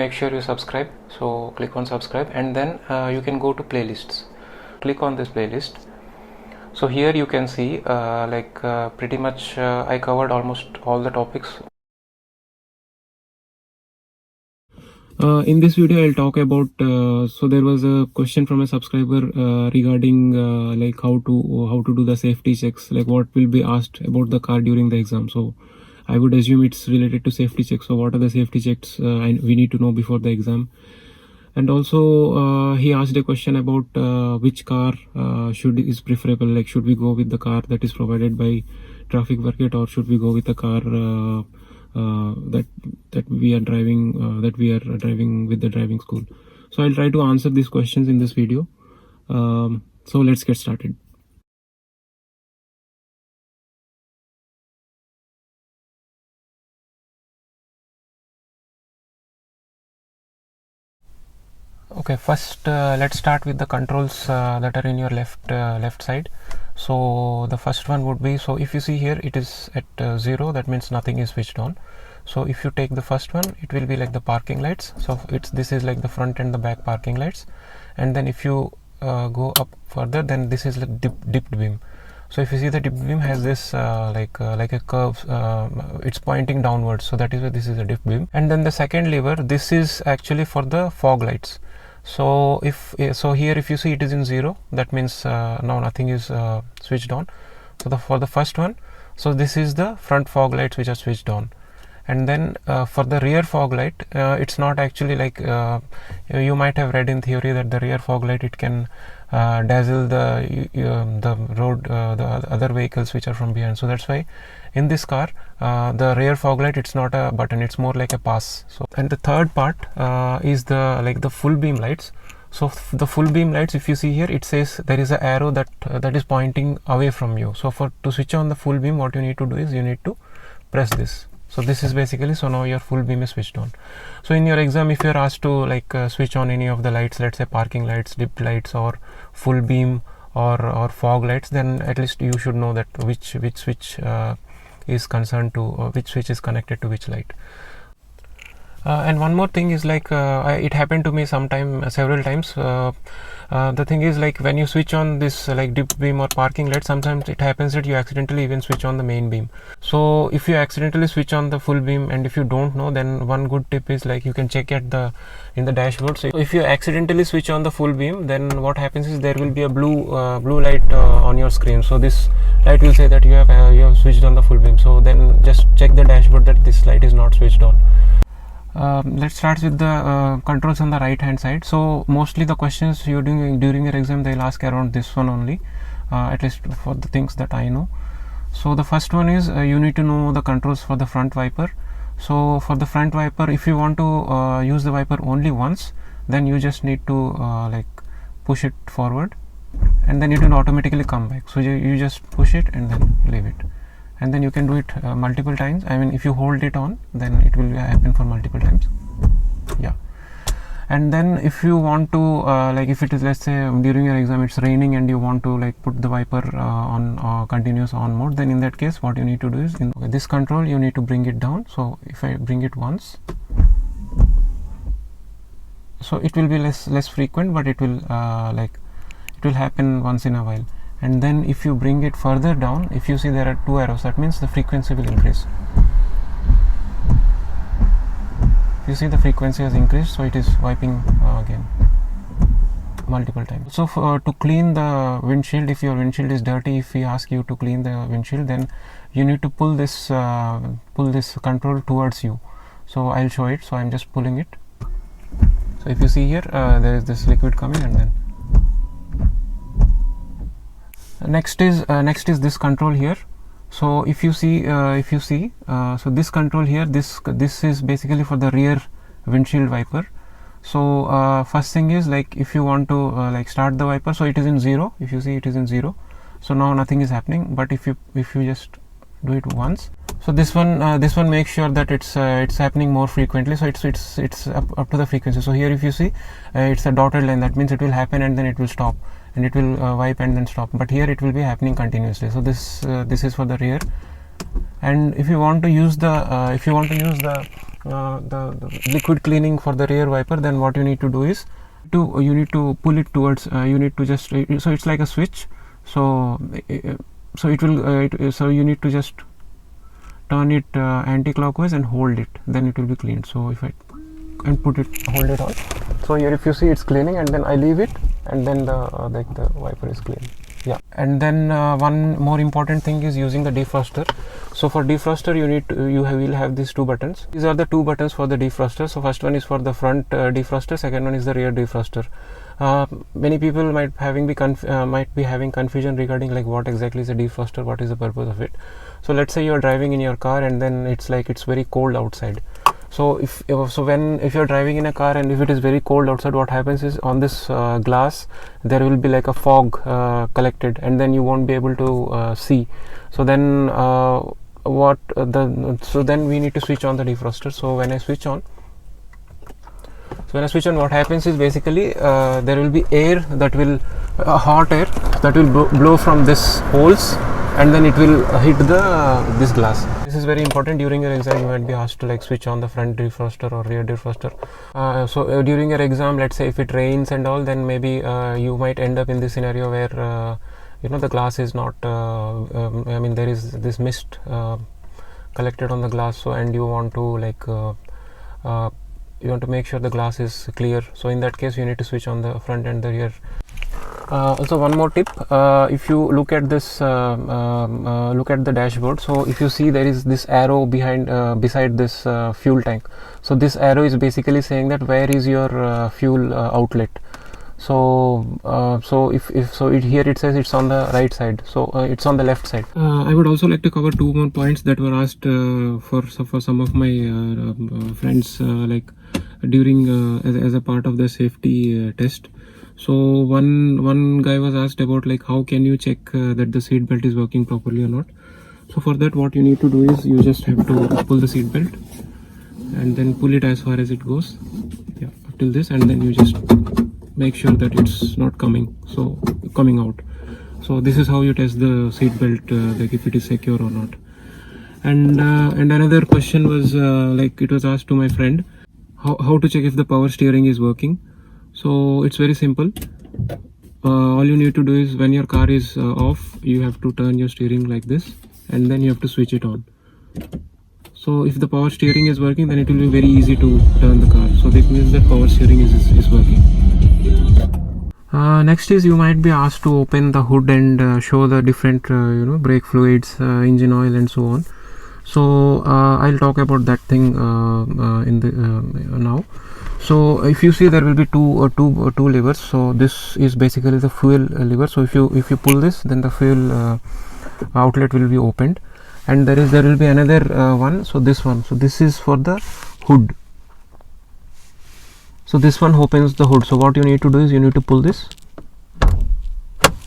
make sure you subscribe. So click on subscribe, and then you can go to playlists. Click on this playlist. So here you can see pretty much I covered almost all the topics. In this video I'll talk about so there was a question from a subscriber regarding how to do the safety checks, like what will be asked about the car during the exam. So I would assume it's related to safety checks. So what are the safety checks we need to know before the exam? And also he asked a question about which car is preferable, like should we go with the car that is provided by traffic bucket, or should we go with a car that we are driving with the driving school. So I'll try to answer these questions in this video. So let's get started. Okay, first let's start with the controls that are in your left side. So the first one would be, so if you see here it is at 0, that means nothing is switched on. So if you take the first one, it will be like the parking lights. So this is like the front and the back parking lights. And then if you go up further, then this is like dipped beam. So if you see, the dipped beam has this like a curve, it's pointing downwards, so that is why this is a dipped beam. And then the second lever, this is actually for the fog lights. So here if you see it is in 0, that means now nothing is switched on. So for the first one, so this is the front fog lights which are switched on. And then for the rear fog light, it's not actually like you might have read in theory that the rear fog light, it can dazzle the road, the other vehicles which are from behind. So that's why in this car the rear fog light, it's not a button, it's more like a pass. So, and the third part is the full beam lights. So the full beam lights, if you see here, it says there is an arrow that is pointing away from you. So to switch on the full beam, what you need to do is you need to press this. So this is basically, so now your full beam is switched on. So in your exam, if you're asked to switch on any of the lights, let's say parking lights, dip lights, or full beam, or fog lights, then at least you should know that which switch is concerned to, which switch is connected to which light. And one more thing is it happened to me several times. The thing is, like when you switch on this dip beam or parking light, sometimes it happens that you accidentally even switch on the main beam. So if you accidentally switch on the full beam, and if you don't know, then one good tip is you can check in the dashboard. So if you accidentally switch on the full beam, then what happens is there will be a blue light on your screen. So this light will say that you have switched on the full beam. So then just check the dashboard that this light is not switched on. Let's start with the controls on the right hand side. So mostly the questions you're doing during your exam, they'll ask around this one only, at least for the things that I know. So the first one is you need to know the controls for the front wiper. So for the front wiper, if you want to use the wiper only once, then you just need to push it forward, and then it will automatically come back. So you just push it and then leave it. And then you can do it multiple times. I mean, if you hold it on, then it will happen for multiple times. Yeah. And then if you want to if it is, let's say during your exam it's raining and you want to put the wiper on continuous on mode, then in that case what you need to do is in this control you need to bring it down. So if I bring it once, so it will be less frequent, but it will it will happen once in a while. And then if you bring it further down, if you see there are 2 arrows, that means the frequency will increase. You see the frequency has increased, so it is wiping again multiple times. So to clean the windshield, if your windshield is dirty, if we ask you to clean the windshield, then you need to pull this control towards you. So I'll show it. So I'm just pulling it. So if you see here, there is this liquid coming, and then next is this control here. So if you see so this control here, this is basically for the rear windshield wiper. So first thing is if you want to start the wiper, so it is in 0. If you see, it is in 0. So now nothing is happening. But if you just do it once, so this one makes sure that it's happening more frequently. So it's up to the frequency. So here if you see, it's a dotted line, that means it will happen and then it will stop, and it will wipe and then stop. But here it will be happening continuously. So this is for the rear. And if you want to use the the liquid cleaning for the rear wiper, then what you need to do is you need to pull it towards, you need to just, so it's like a switch, so so you need to just turn it anti-clockwise and hold it, then it will be cleaned. So if I hold it on, so here if you see it's cleaning, and then I leave it, and then the wiper is clean. Yeah, and then one more important thing is using the defroster. So for defroster you will have these two buttons. These are the two buttons for the defroster. So first one is for the front defroster, second one is the rear defroster. Many people might be having confusion regarding like what exactly is a defroster, what is the purpose of it. So let's say you are driving in your car and then it's very cold outside. So if you're driving in a car and if it is very cold outside, what happens is on this glass there will be like a fog collected, and then you won't be able to see. So then then we need to switch on the defroster. So when I switch on, what happens is basically there will be air that will hot air that will blow from this holes, and then it will hit this glass. This is very important. During your exam you might be asked to like switch on the front defroster or rear defroster. So during your exam, let's say if it rains and all, then maybe you might end up in this scenario where the glass is not there is this mist collected on the glass, so and you want to make sure the glass is clear. So in that case you need to switch on the front and the rear. Also one more tip, if you look at this look at the dashboard, so if you see there is this arrow beside this fuel tank. So this arrow is basically saying that where is your fuel outlet. So here it says it's on the right side, so it's on the left side. I would also like to cover two more points that were asked for some of my friends during as a part of the safety test. So one guy was asked about like how can you check that the seat belt is working properly or not. So for that what you need to do is you just have to pull the seat belt and then pull it as far as it goes, yeah, up till this, and then you just make sure that it's not coming out. So this is how you test the seat belt, like if it is secure or not. And another question was it was asked to my friend, how to check if the power steering is working. So it's very simple. All you need to do is when your car is off, you have to turn your steering like this, and then you have to switch it on. So if the power steering is working, then it will be very easy to turn the car. So this means that power steering is working. Next is you might be asked to open the hood and show the different brake fluids, engine oil and so on. So I'll talk about that thing now. So if you see, there will be two levers. So this is basically the fuel lever. So if you pull this, then the fuel outlet will be opened, and there will be another one. So this one. So this is for the hood. So this one opens the hood. So what you need to do is you need to pull this,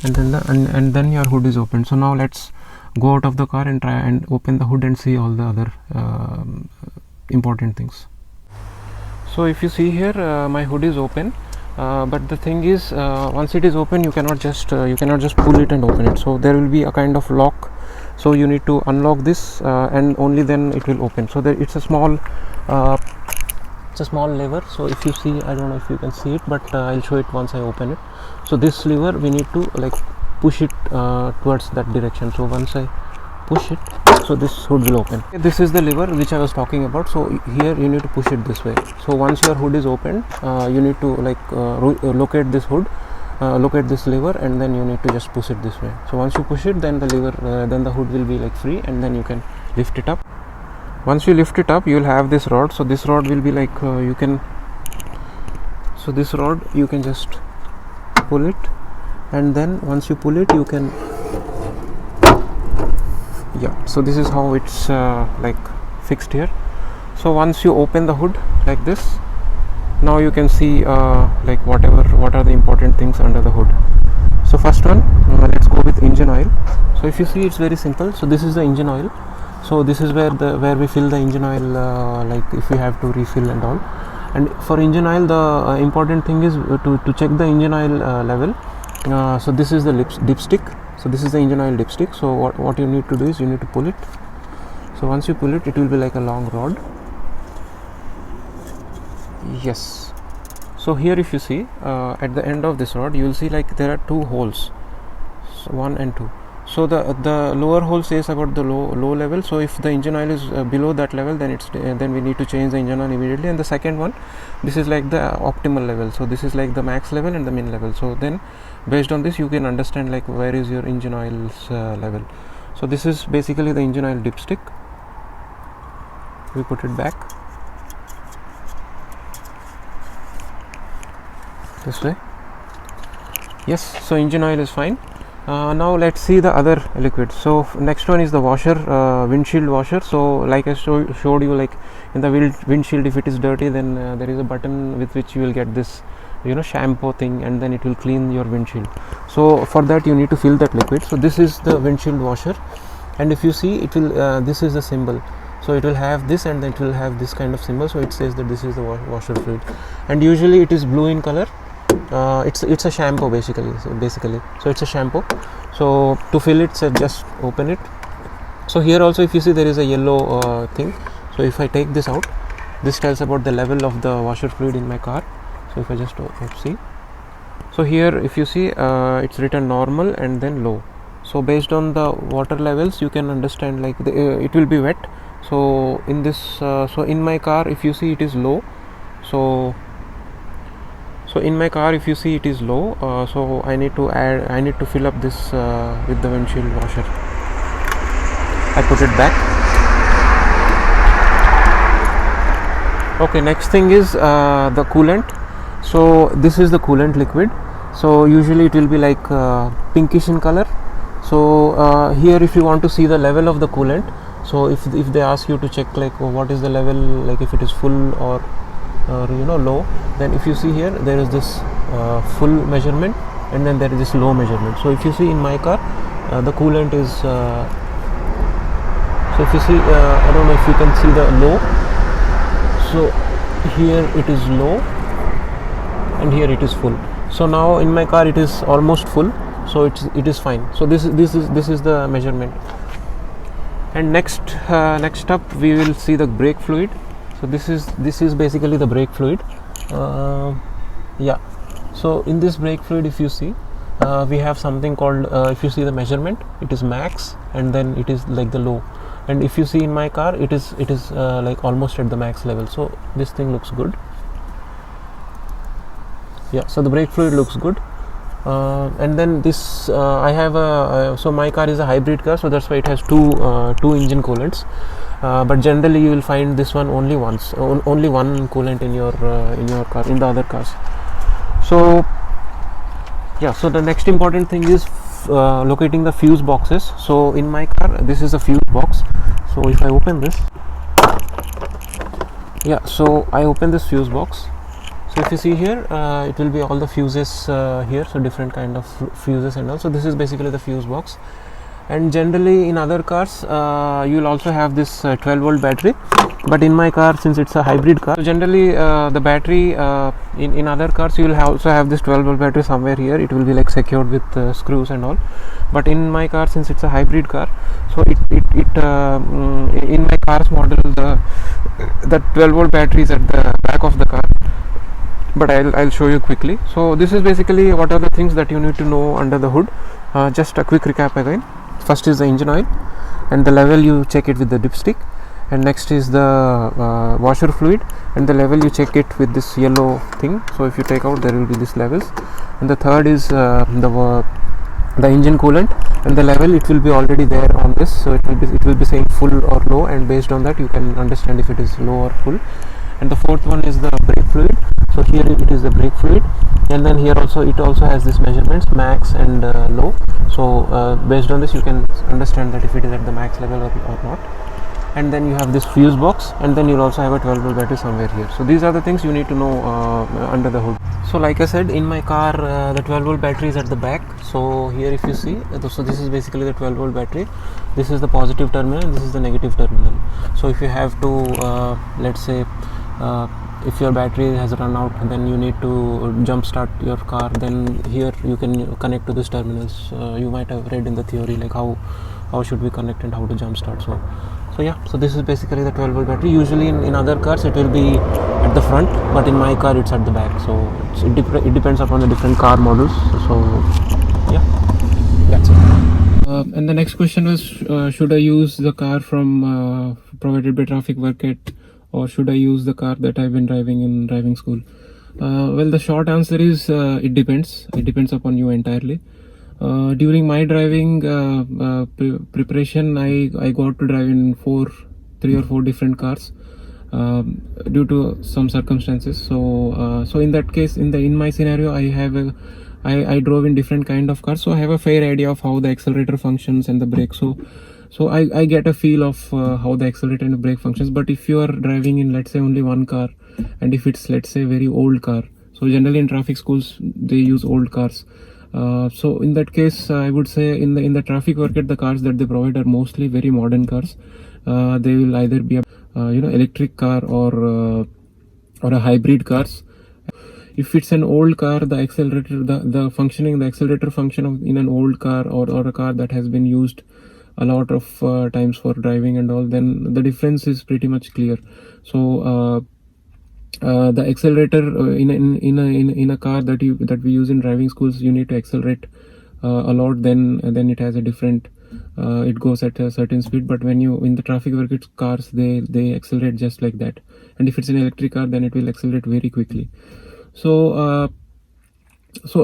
and then your hood is opened. So now let's go out of the car and try and open the hood and see all the other important things. So if you see here, my hood is open, but the thing is, once it is open, you cannot just pull it and open it. So there will be a kind of lock. So you need to unlock this, and only then it will open. So there it's a small lever. So if you see, I don't know if you can see it, but I'll show it once I open it. So this lever, we need to push it towards that direction. So once I push it, so this hood will open. This is the lever which I was talking about. So here you need to push it this way. So once your hood is opened, you need to locate this hood, locate this lever, and then you need to just push it this way. So once you push it, then the lever, then the hood will be free, and then you can lift it up. Once you lift it up, you will have this rod. So this rod will be this rod you can just pull it, and then once you pull it, you can, yeah. So this is how it's fixed here. So once you open the hood like this, now you can see what are the important things under the hood. So first one, let's go with engine oil. So if you see, it's very simple. So this is the engine oil. So this is where we fill the engine oil, if we have to refill and all. And for engine oil, the important thing is to check the engine oil level. So this is the dipstick. So this is the engine oil dipstick. So what you need to do is you need to pull it. So once you pull it, it will be like a long rod. Yes. So here if you see at the end of this rod, you will see like there are two holes, so 1 and 2. So the lower hole says about the low level. So if the engine oil is below that level, then then we need to change the engine oil immediately. And the second one, this is like the optimal level. So this is like the max level and the min level. So then based on this, you can understand like where is your engine oil's level. So this is basically the engine oil dipstick. We put it back this way. Yes, so engine oil is fine. Now let's see the other liquids. So next one is the washer, windshield washer. So like I showed you, like in the windshield, if it is dirty, then there is a button with which you will get this, you know, shampoo thing, and then it will clean your windshield. So for that you need to fill that liquid. So this is the windshield washer, and if you see, it will this is the symbol. So it will have this, and then it will have this kind of symbol. So it says that this is the washer fluid, and usually it is blue in color. It's a shampoo basically. So it's a shampoo. So to fill it, so just open it. So here also, if you see, there is a yellow thing. So if I take this out, this tells about the level of the washer fluid in my car. So if I just see, so here if you see, it's written normal and then low. So based on the water levels, you can understand like it will be wet. So in this, so in my car, if you see, it is low. So in my car, if you see, it is low. So I need to fill up this with the windshield washer. I put it back. Okay, next thing is the coolant. So this is the coolant liquid. So usually it will be like pinkish in color. So here, if you want to see the level of the coolant, so if they ask you to check like what is the level, like if it is full or you know, low, then if you see here, there is this full measurement, and then there is this low measurement. So if you see in my car, the coolant is so if you see, I don't know if you can see the low. So here it is low, and here it is full. So now in my car it is almost full, so it is fine. So this is the measurement. And next up we will see the brake fluid. So this is basically the brake fluid. Yeah, so in this brake fluid, if you see, we have something called, if you see the measurement, it is max, and then it is like the low. And if you see in my car, it is like almost at the max level. So this thing looks good. Yeah, so the brake fluid looks good. And then this I have a so my car is a hybrid car, so that's why it has two engine coolants. But generally you will find this one only one coolant in your car, in the other cars. So yeah, so the next important thing is locating the fuse boxes. So in my car, this is a fuse box. So if I open this, yeah, so I open this fuse box. So if you see here, it will be all the fuses here, so different kind of fuses and all. So this is basically the fuse box. And generally in other cars, you will also have this 12-volt battery, but in my car, since it's a hybrid car, so generally the battery in other cars, you will also have this 12-volt battery somewhere here. It will be like secured with screws and all, but in my car, since it's a hybrid car, so it in my car's model, the 12-volt battery is at the back of the car, but I'll show you quickly. So this is basically what are the things that you need to know under the hood. Just a quick recap again. First is the engine oil, and the level you check it with the dipstick, and next is the washer fluid, and the level you check it with this yellow thing. So if you take out, there will be these levels. And the third is the engine coolant, and the level, it will be already there on this, so it will be saying full or low, and based on that you can understand if it is low or full. And the fourth one is the brake fluid. So here it is the brake fluid, and then here also it also has this measurements, max and low. So based on this you can understand that if it is at the max level or not. And then you have this fuse box, and then you'll also have a 12-volt battery somewhere here. So these are the things you need to know under the hood. So like I said, in my car, the 12-volt battery is at the back. So here if you see, so this is basically the 12-volt battery. This is the positive terminal, this is the negative terminal. So if you have to let's say if your battery has run out, then you need to jump start your car, then here you can connect to these terminals. You might have read in the theory like how should we connect and how to jump start. So yeah, so this is basically the 12 volt battery. Usually in other cars it will be at the front, but in my car it's at the back. So it depends upon the different car models. So yeah, that's it. And the next question was, should I use the car from provided by traffic workette, or should I use the car that I've been driving in driving school? Well, the short answer is it depends. It depends upon you entirely. During my driving preparation, I got to drive in 3 or 4 different cars due to some circumstances. So in that case, in my scenario, I drove in different kind of cars, so I have a fair idea of how the accelerator functions and the brake. So I get a feel of how the accelerator and the brake functions. But if you are driving in, let's say, only one car, and if it's, let's say, very old car, so generally in traffic schools they use old cars. So in that case, I would say in the traffic workette, the cars that they provide are mostly very modern cars. They will either be a electric car or a hybrid cars. If it's an old car, the accelerator, the accelerator function in an old car or a car that has been used a lot of times for driving and all, then the difference is pretty much clear. So the accelerator in a car that we use in driving schools, you need to accelerate a lot. Then it has a different. It goes at a certain speed. But when you in the traffic workette cars, they accelerate just like that. And if it's an electric car, then it will accelerate very quickly. So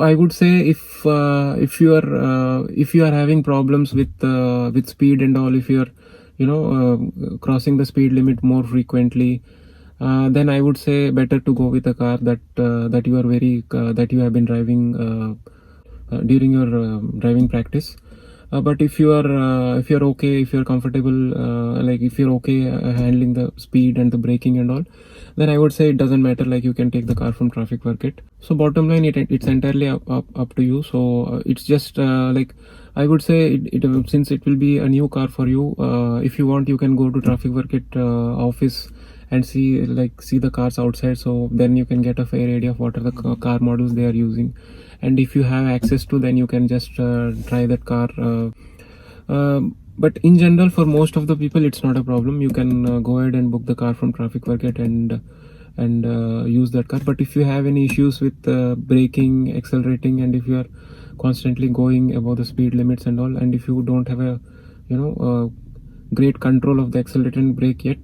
I would say if you are having problems with speed and all, if you are crossing the speed limit more frequently, then I would say better to go with a car that you are that you have been driving during your driving practice. But if you are okay, if you are comfortable, like if you're okay handling the speed and the braking and all, then I would say it doesn't matter, like you can take the car from traffic workette. So bottom line, it's entirely up to you. So it's just like I would say since it will be a new car for you, if you want, you can go to traffic workette office and see the cars outside. So then you can get a fair idea of what are the car models they are using, and if you have access to, then you can just try that car. But in general, for most of the people, it's not a problem. You can go ahead and book the car from traffic workette and use that car. But if you have any issues with braking, accelerating, and if you are constantly going above the speed limits and all, and if you don't have a great control of the accelerator and brake yet,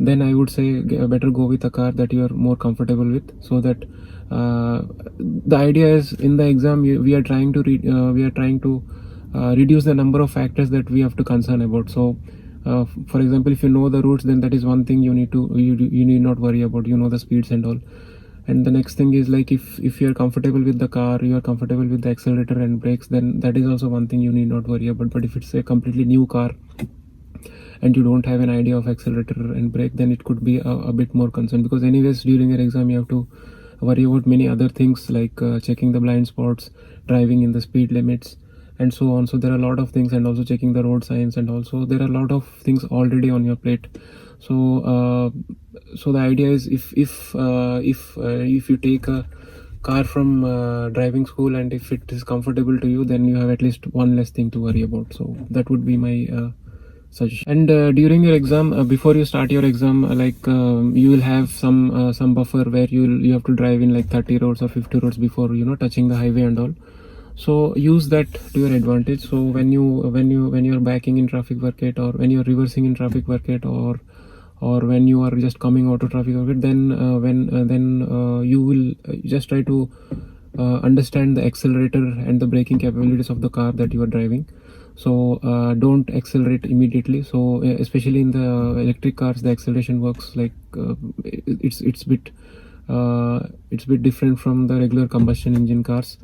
then I would say better go with a car that you are more comfortable with. So that the idea is, in the exam we are trying to reduce the number of factors that we have to concern about. So for example, if you know the routes, then that is one thing you need not worry about. You know the speeds and all. And the next thing is, like, if you are comfortable with the car, you are comfortable with the accelerator and brakes, then that is also one thing you need not worry about. But if it's a completely new car and you don't have an idea of accelerator and brake, then it could be a bit more concern, because anyways during your exam you have to worry about many other things, like checking the blind spots, driving in the speed limits, and so on. So there are a lot of things, and also checking the road signs, and also there are a lot of things already on your plate. So the idea is, if you take a car from driving school, and if it is comfortable to you, then you have at least one less thing to worry about. So that would be my suggestion. And during your exam, before you start your exam, you will have some buffer where you have to drive in like 30 roads or 50 roads before touching the highway and all. So use that to your advantage. So when you're backing in traffic workette, or when you're reversing in traffic workette, or when you are just coming out of traffic workette, then you will just try to understand the accelerator and the braking capabilities of the car that you are driving. So don't accelerate immediately. So especially in the electric cars, the acceleration works like it's bit different from the regular combustion engine cars.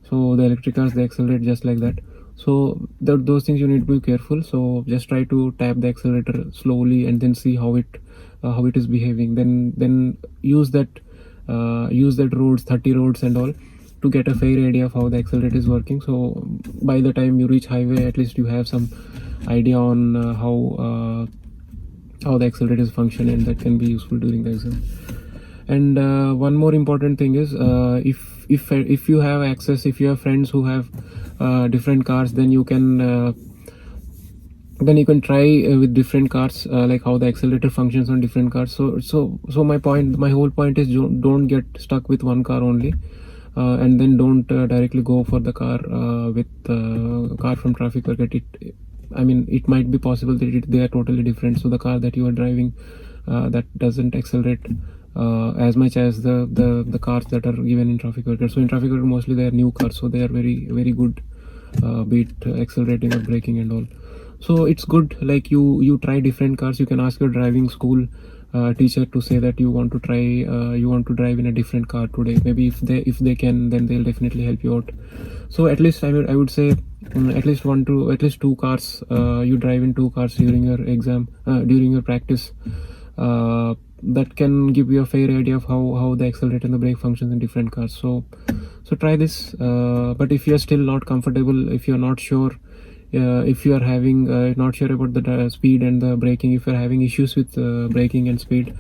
So the electric cars, they accelerate just like that. So those things you need to be careful. So just try to tap the accelerator slowly and then see how it is behaving. Then use that roads, 30 roads and all, to get a fair idea of how the accelerator is working. So by the time you reach highway, at least you have some idea on how the accelerator is function, and that can be useful during the exam. And one more important thing is, if you have access, if you have friends who have different cars, then you can then you can try with different cars, like how the accelerator functions on different cars. So my whole point is don't get stuck with one car only, and then don't directly go for the car with car from traffic circuit. It might be possible that they are totally different. So the car that you are driving that doesn't accelerate as much as the cars that are given in traffic circuit. So in traffic circuit mostly they are new cars, so they are very good, be it accelerating or braking and all. So it's good, like you try different cars. You can ask your driving school teacher to say that you want to try, you want to drive in a different car today. Maybe if they can, then they'll definitely help you out. So at least I would say at least two cars, you drive in two cars during your exam, during your practice. That can give you a fair idea of how the accelerator and the brake functions in different cars. So try this, but if you're still not comfortable, if you're not sure, if you are having not sure about the speed and the braking, if you're having issues with braking and speed,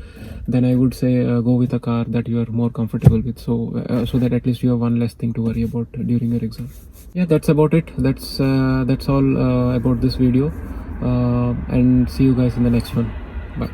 then I would say go with a car that you are more comfortable with, so that at least you have one less thing to worry about during your exam. Yeah, that's about it. That's all about this video, and see you guys in the next one. Bye.